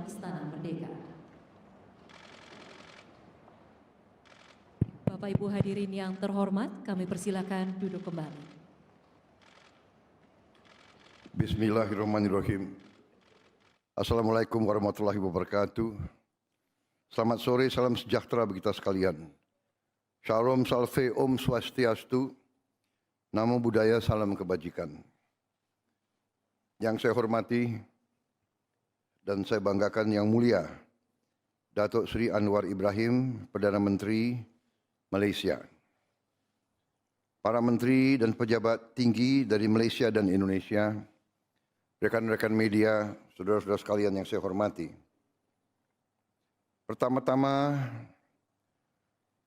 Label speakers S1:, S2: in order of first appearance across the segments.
S1: Istana Merdeka. Bapak Ibu hadirin yang terhormat, kami persilakan duduk kembali.
S2: Bismillahirrahmanirrahim. Assalamualaikum warahmatullahi wabarakatuh. Selamat sore, salam sejahtera bagi kita sekalian. Shalom, salve, om swastiastu, namo buddhaya, salam kebajikan. Yang saya hormati dan saya banggakan yang mulia, Datuk Seri Anwar Ibrahim, Perdana Menteri Malaysia. Para menteri dan pejabat tinggi dari Malaysia dan Indonesia, rekan-rekan media, saudara-saudara sekalian yang saya hormati. Pertama-tama,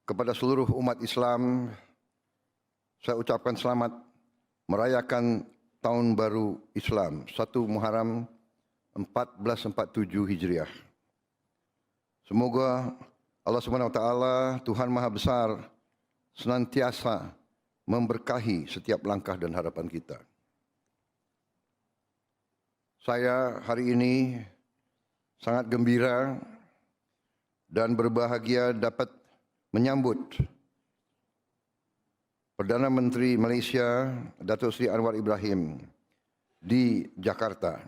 S2: kepada seluruh umat Islam, saya ucapkan selamat merayakan Tahun Baru Islam, 1 Muharram 1447 Hijriah. Semoga Allah Subhanahu wa taala, Tuhan Maha Besar, senantiasa memberkahi setiap langkah dan harapan kita. Saya hari ini sangat gembira dan berbahagia dapat menyambut Perdana Menteri Malaysia Datuk Seri Anwar Ibrahim di Jakarta.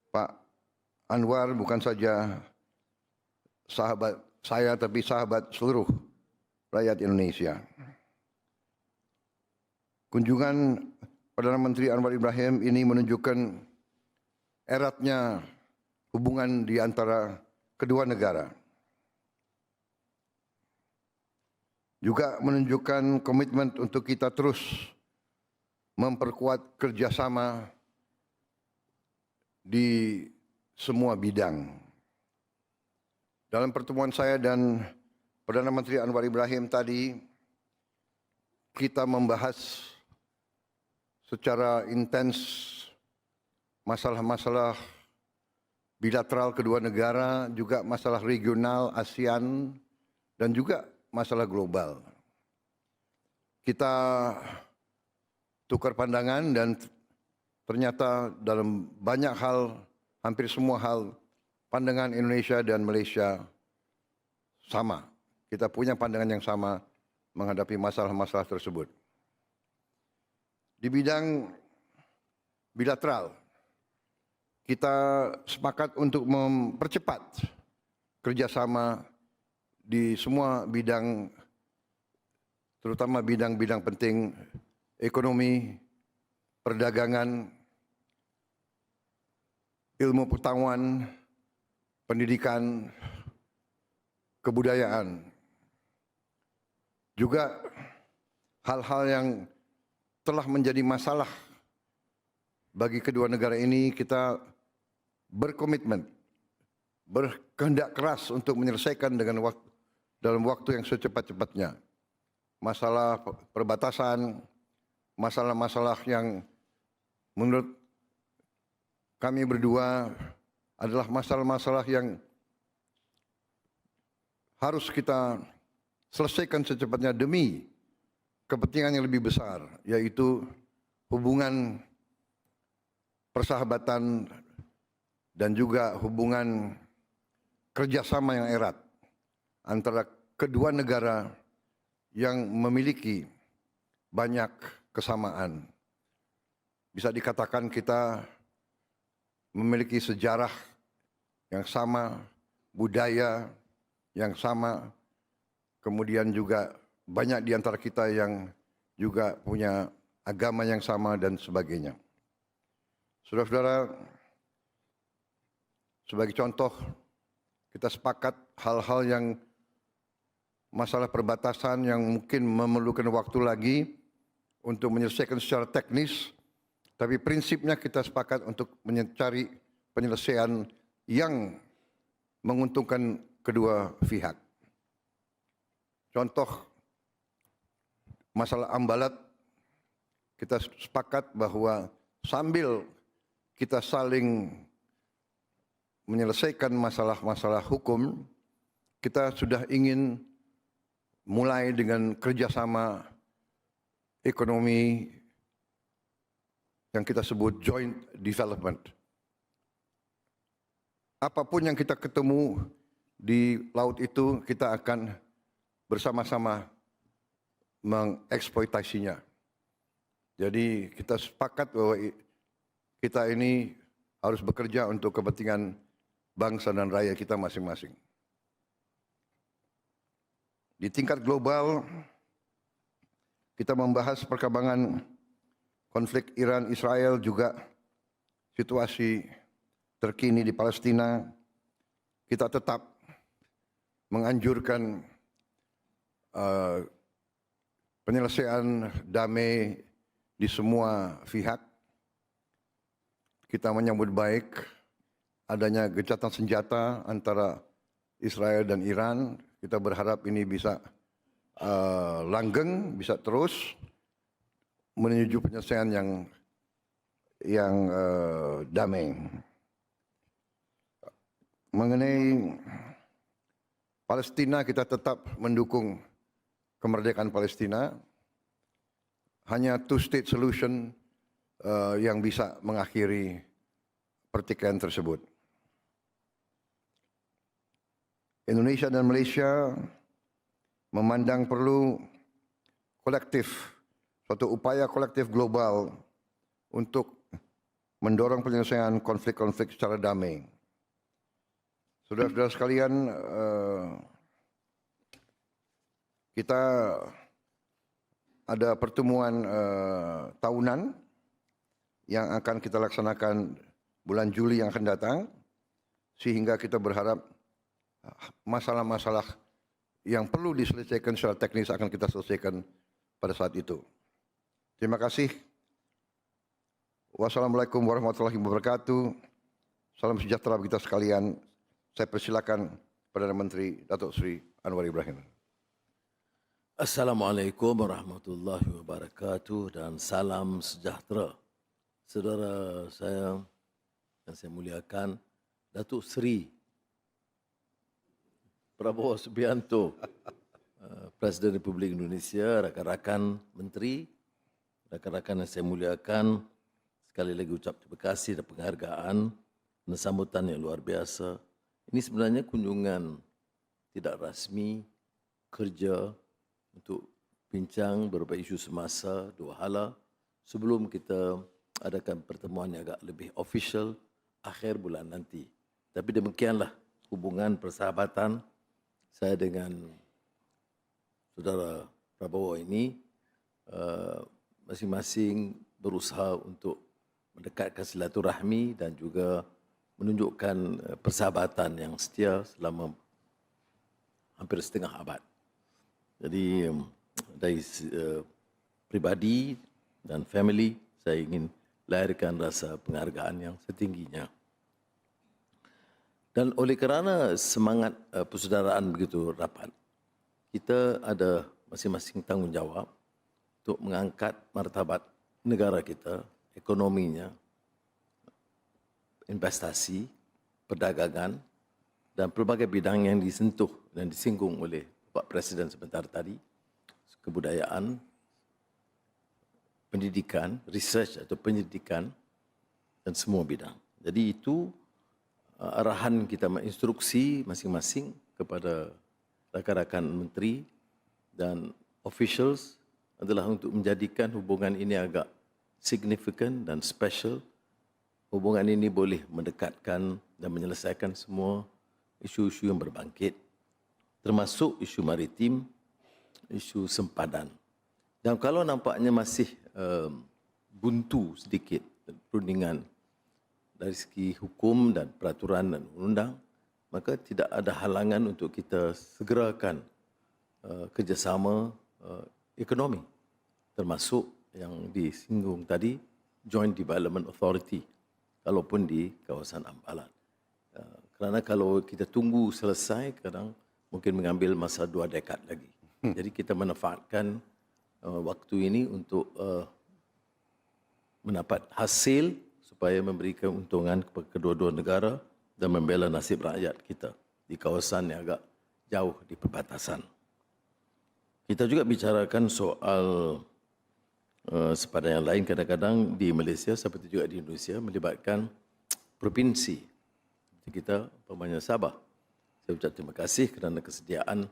S2: Pak Anwar bukan saja sahabat saya, tapi sahabat seluruh rakyat Indonesia. Kunjungan Perdana Menteri Anwar Ibrahim ini menunjukkan eratnya hubungan di antara kedua negara. Juga menunjukkan komitmen untuk kita terus memperkuat kerjasama di semua bidang. Dalam pertemuan saya dan Perdana Menteri Anwar Ibrahim tadi, kita membahas secara intens masalah-masalah bilateral kedua negara, juga masalah regional ASEAN, dan juga masalah global. Kita tukar pandangan dan ternyata dalam banyak hal, hampir semua hal, pandangan Indonesia dan Malaysia sama. Kita punya pandangan yang sama menghadapi masalah-masalah tersebut. Di bidang bilateral, kita sepakat untuk mempercepat kerjasama di semua bidang, terutama bidang-bidang penting ekonomi, perdagangan, ilmu pengetahuan, pendidikan, kebudayaan. Juga hal-hal yang telah menjadi masalah bagi kedua negara ini, kita berkomitmen, berkehendak keras untuk menyelesaikan dalam waktu yang secepat-cepatnya. Masalah perbatasan, masalah-masalah yang menurut kami berdua adalah masalah-masalah yang harus kita selesaikan secepatnya demi kepentingan yang lebih besar, yaitu hubungan persahabatan dan juga hubungan kerjasama yang erat antara kedua negara yang memiliki banyak kesamaan. Bisa dikatakan kita memiliki sejarah yang sama, budaya yang sama, kemudian juga banyak di antara kita yang juga punya agama yang sama dan sebagainya. Saudara-saudara, sebagai contoh, kita sepakat hal-hal yang masalah perbatasan yang mungkin memerlukan waktu lagi untuk menyelesaikan secara teknis, tapi prinsipnya kita sepakat untuk mencari penyelesaian yang menguntungkan kedua pihak. Contoh, masalah Ambalat, kita sepakat bahwa sambil kita saling menyelesaikan masalah-masalah hukum, kita sudah ingin mulai dengan kerjasama ekonomi yang kita sebut joint development. apapun yang kita ketemu di laut itu, kita akan bersama-sama mengeksploitasinya. Jadi kita sepakat bahwa kita ini harus bekerja untuk kepentingan bangsa dan rakyat kita masing-masing. Di tingkat global, kita membahas perkembangan konflik Iran-Israel, juga situasi terkini di Palestina. Kita tetap menganjurkan penyelesaian damai di semua pihak. Kita menyambut baik adanya gencatan senjata antara Israel dan Iran. Kita berharap ini bisa langgeng, bisa terus menuju penyelesaian yang damai. Mengenai Palestina, kita tetap mendukung kemerdekaan Palestina. Hanya two-state solution yang bisa mengakhiri pertikaian tersebut. Indonesia dan Malaysia memandang perlu suatu upaya kolektif global untuk mendorong penyelesaian konflik-konflik secara damai. Saudara-saudara sekalian, kita ada pertemuan tahunan yang akan kita laksanakan bulan Juli yang akan datang, sehingga kita berharap masalah-masalah yang perlu diselesaikan secara teknis akan kita selesaikan pada saat itu. Terima kasih. Wassalamualaikum warahmatullahi wabarakatuh. Salam sejahtera bagi kita sekalian. Saya persilakan Perdana Menteri Datuk Seri Anwar Ibrahim.
S3: Assalamualaikum warahmatullahi wabarakatuh dan salam sejahtera. Saudara saya yang saya muliakan, Datuk Seri Prabowo Subianto, Presiden Republik Indonesia, rakan-rakan menteri, rakan-rakan yang saya muliakan, sekali lagi ucap terima kasih dan penghargaan dan sambutan yang luar biasa. Ini sebenarnya kunjungan tidak rasmi kerja untuk bincang beberapa isu semasa, dua hala, sebelum kita adakan pertemuan yang agak lebih official akhir bulan nanti. Tapi demikianlah hubungan persahabatan saya dengan saudara Prabowo ini, masing-masing berusaha untuk mendekatkan silaturahmi dan juga menunjukkan persahabatan yang setia selama hampir setengah abad. Jadi dari pribadi dan family, saya ingin lahirkan rasa penghargaan yang setingginya. Dan oleh kerana semangat persaudaraan begitu rapat, kita ada masing-masing tanggungjawab untuk mengangkat martabat negara kita, ekonominya, investasi, perdagangan dan pelbagai bidang yang disentuh dan disinggung oleh Pak Presiden sebentar tadi, kebudayaan, pendidikan, research atau pendidikan dan semua bidang. Jadi itu arahan kita menginstruksi masing-masing kepada rakan-rakan menteri dan officials adalah untuk menjadikan hubungan ini agak signifikan dan special. Hubungan ini boleh mendekatkan dan menyelesaikan semua isu-isu yang berbangkit, termasuk isu maritim, isu sempadan. Dan kalau nampaknya masih buntu sedikit perundingan dari segi hukum dan peraturan dan undang, maka tidak ada halangan untuk kita segerakan kerjasama ekonomi, termasuk yang disinggung tadi, Joint Development Authority, kalaupun di kawasan Ambalan. Kerana kalau kita tunggu selesai, kadang mungkin mengambil masa 2 dekad lagi. Jadi kita manfaatkan waktu ini untuk mendapat hasil supaya memberi keuntungan kepada kedua-dua negara dan membela nasib rakyat kita di kawasan yang agak jauh di perbatasan. Kita juga bicarakan soal sepadan yang lain, kadang-kadang di Malaysia seperti juga di Indonesia melibatkan provinsi. kita umpamanya Sabah. Saya ucap terima kasih kerana kesediaan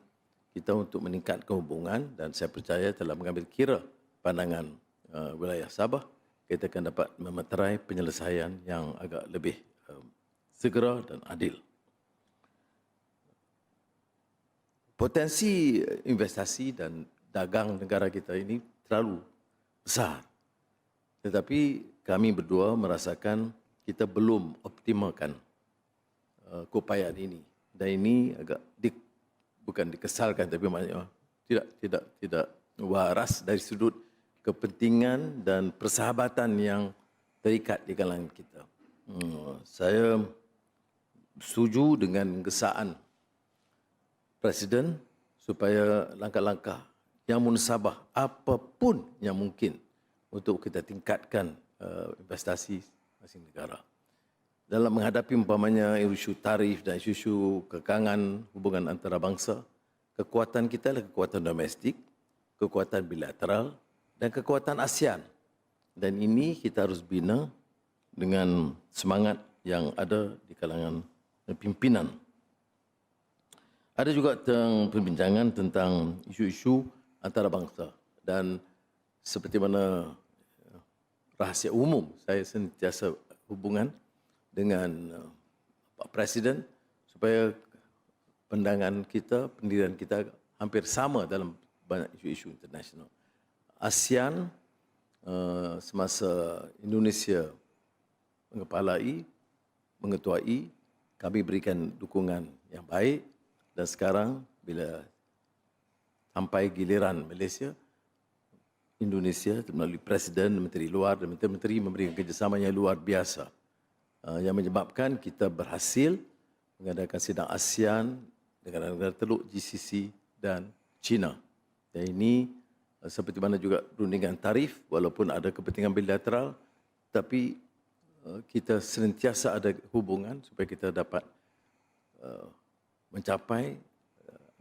S3: kita untuk meningkatkan hubungan dan saya percaya telah mengambil kira pandangan wilayah Sabah, kita akan dapat memeterai penyelesaian yang agak lebih segera dan adil. Potensi investasi dan dagang negara kita ini terlalu besar. Tetapi kami berdua merasakan kita belum optimalkan keupayaan ini. Dan ini agak bukan dikesalkan tapi maknanya tidak waras dari sudut kepentingan dan persahabatan yang terikat di kalangan kita. Saya setuju dengan gesaan Presiden supaya langkah-langkah yang munsabah apapun yang mungkin untuk kita tingkatkan investasi masing negara. Dalam menghadapi umpamanya isu tarif dan isu kekangan hubungan antarabangsa, kekuatan kita adalah kekuatan domestik, kekuatan bilateral dan kekuatan ASEAN. Dan ini kita harus bina dengan semangat yang ada di kalangan pimpinan. Ada juga perbincangan tentang isu-isu antarabangsa dan seperti mana rahasia umum, saya sentiasa hubungan dengan Pak Presiden supaya pandangan kita, pendirian kita hampir sama dalam banyak isu-isu internasional. ASEAN semasa Indonesia mengetuai, kami berikan dukungan yang baik dan sekarang bila sampai giliran Malaysia, Indonesia melalui Presiden, Menteri Luar dan Menteri-Menteri memberikan kerjasama yang luar biasa. Yang menyebabkan kita berhasil mengadakan sidang ASEAN dengan negara Teluk, GCC dan China. Dan ini seperti mana juga rundingan tarif, walaupun ada kepentingan bilateral, tapi kita senantiasa ada hubungan supaya kita dapat mencapai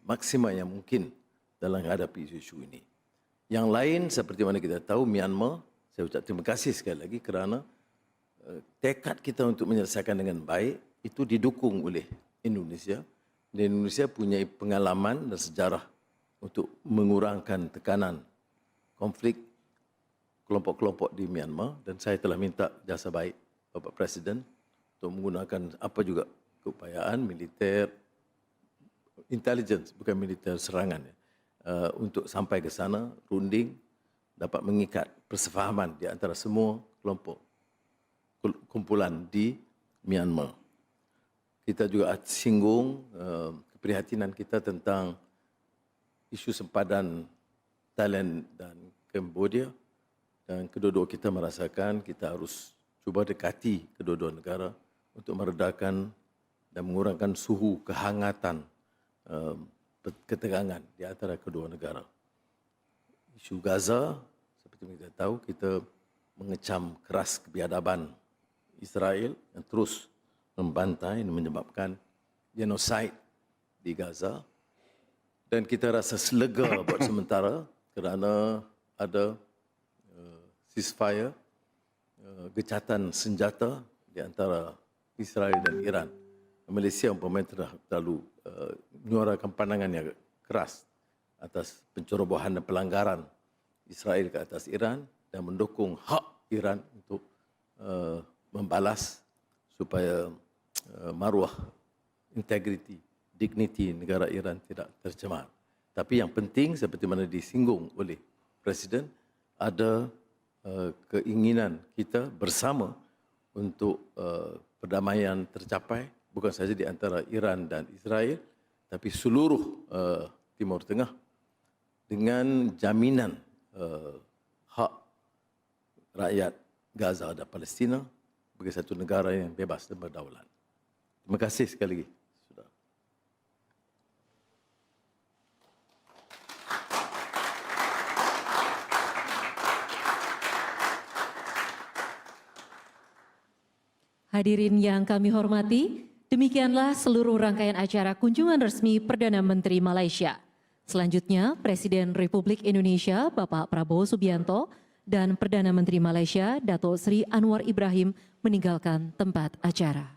S3: maksimal yang mungkin dalam menghadapi isu-isu ini. Yang lain seperti mana kita tahu, Myanmar, saya ucap terima kasih sekali lagi kerana tekad kita untuk menyelesaikan dengan baik itu didukung oleh Indonesia. Dan Indonesia punya pengalaman dan sejarah untuk mengurangkan tekanan konflik kelompok-kelompok di Myanmar dan saya telah minta jasa baik Bapak Presiden untuk menggunakan apa juga keupayaan militer, intelligence, bukan militer serangan, untuk sampai ke sana, runding, dapat mengikat persefahaman di antara semua kelompok kumpulan di Myanmar. Kita juga singgung keprihatinan kita tentang isu sempadan Thailand dan Cambodia dan kedua-dua kita merasakan kita harus cuba dekati kedua-dua negara untuk meredakan dan mengurangkan suhu kehangatan ketegangan di antara kedua negara. Isu Gaza, seperti kita tahu, kita mengecam keras kebiadaban Israel yang terus membantai dan menyebabkan genosid di Gaza. Dan kita rasa selega buat sementara kerana ada ceasefire, gecatan senjata di antara Israel dan Iran. Malaysia umpamanya terlalu menyuarakan pandangan yang keras atas pencerobohan dan pelanggaran Israel ke atas Iran dan mendukung hak Iran untuk membalas supaya maruah, integriti, dignity negara Iran tidak tercemar. Tapi yang penting seperti mana disinggung oleh Presiden, ada keinginan kita bersama untuk perdamaian tercapai bukan saja di antara Iran dan Israel, tapi seluruh Timur Tengah dengan jaminan hak rakyat Gaza dan Palestina sebagai satu negara yang bebas dan berdaulat. Terima kasih sekali lagi.
S1: Hadirin yang kami hormati, demikianlah seluruh rangkaian acara kunjungan resmi Perdana Menteri Malaysia. Selanjutnya, Presiden Republik Indonesia Bapak Prabowo Subianto dan Perdana Menteri Malaysia Dato' Sri Anwar Ibrahim meninggalkan tempat acara.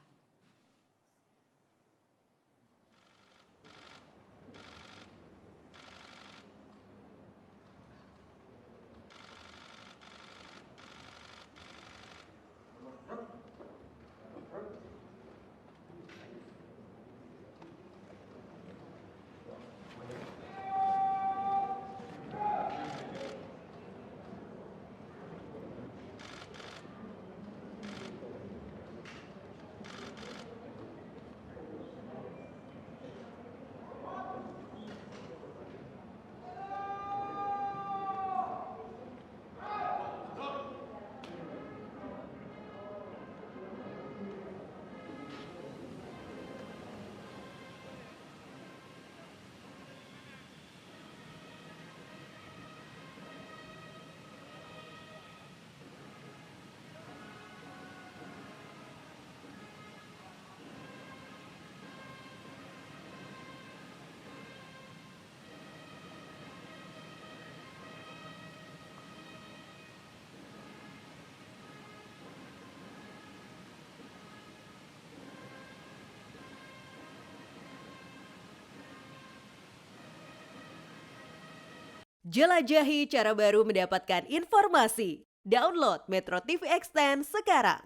S4: Jelajahi cara baru mendapatkan informasi. Download Metro TV Extend sekarang.